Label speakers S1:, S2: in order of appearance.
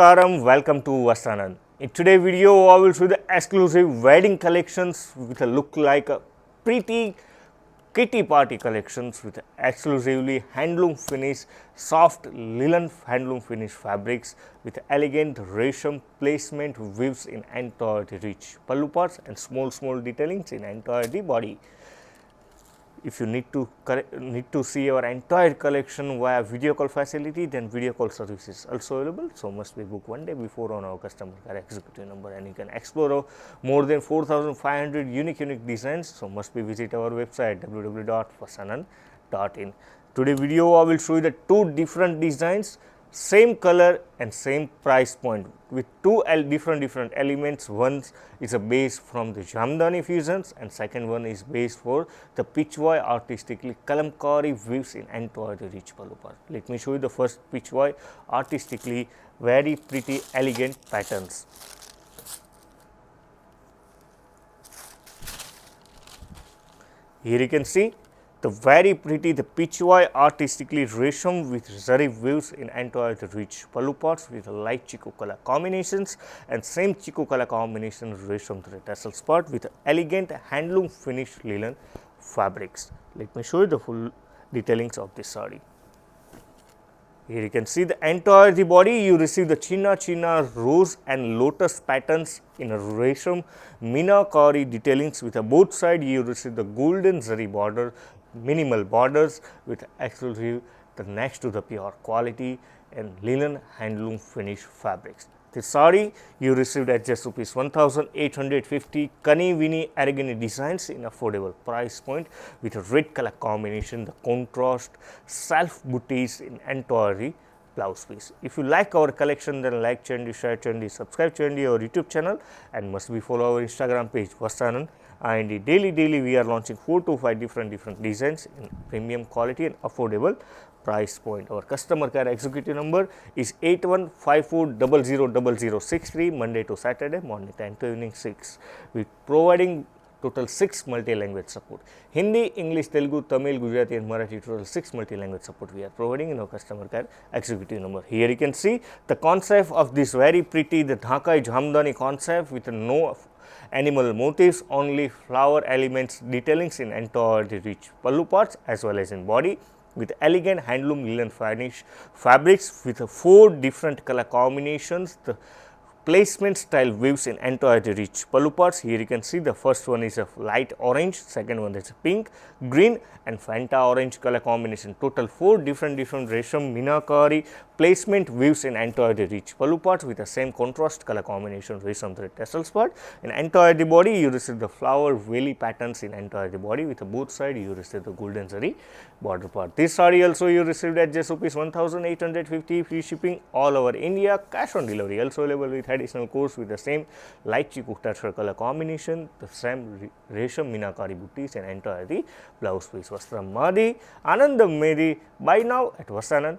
S1: Namaskaram, welcome to Vastranand. In today's video, I will show the exclusive wedding collections with a look like a pretty kitty party collections with exclusively handloom finish, soft linen handloom finish fabrics with elegant resham placement weaves in entire rich pallu parts and small detailings in entire the body. If you need to see our entire collection via video call facility, then video call service is also available. So, must be booked one day before on our customer care executive number, and you can explore more than 4,500 unique designs. So, must be visit our website www.vastranand.in. Today video I will show you the two different designs, same color and same price point with two different elements. One is a base from the Jamdani fusions and second one is based for the Pitchwai artistically Kalamkari weaves in entire the rich pallu part. Let me show you the first Pitchwai artistically very pretty elegant patterns. Here you can see the very pretty the Pitchwai artistically resham with zari weaves in entire the rich pallu parts with light chiku color combinations and same chiku color combination resham thread tassels part with elegant handloom finished linen fabrics. Let me show you the full detailings of this saree. Here you can see the entire the body you receive the chinna rose and lotus patterns in a resham Minakari detailings with a both side you receive the golden zari border, minimal borders with exclusive the next to the pure quality and linen handloom finish fabrics. The saree you received at just rupees 1,850 Kani Vini Aragani designs in affordable price point with a red color combination, the contrast self booties in entire blouse piece. If you like our collection, then like channel, share channel, subscribe channel our YouTube channel and must be follow our Instagram page Vastranand. And daily we are launching 4 to 5 different designs in premium quality and affordable price point. Our customer care executive number is 8154000063 Monday to Saturday morning 10 to evening 6. We providing total 6 multi-language support. Hindi, English, Telugu, Tamil, Gujarati and Marathi total 6 multi-language support we are providing in our customer care executive number. Here you can see the concept of this very pretty the Dhakai Jamdani concept with no animal motifs, only flower elements detailings in entire the rich pallu parts as well as in body with elegant handloom linen finish fabrics with 4 different color combinations. The placement style weaves in entire the rich pallu parts. Here you can see the first one is a light orange, second one is a pink, green and Fanta orange color combination. Total 4 different resham Minakari placement weaves in entire the rich pallu parts with the same contrast color combination resham thread tassels part. In entire the body you receive the flower valley patterns in entire the body with both side you receive the golden zari border part. This saree also you received at just rupees 1,850 free shipping all over India, cash on delivery also available with additional course with the same light chiku texture color combination, the same resham Minakari booties and entire the blouse piece. Vastram Madi, Anandam Medi, buy now at Vastranand.in.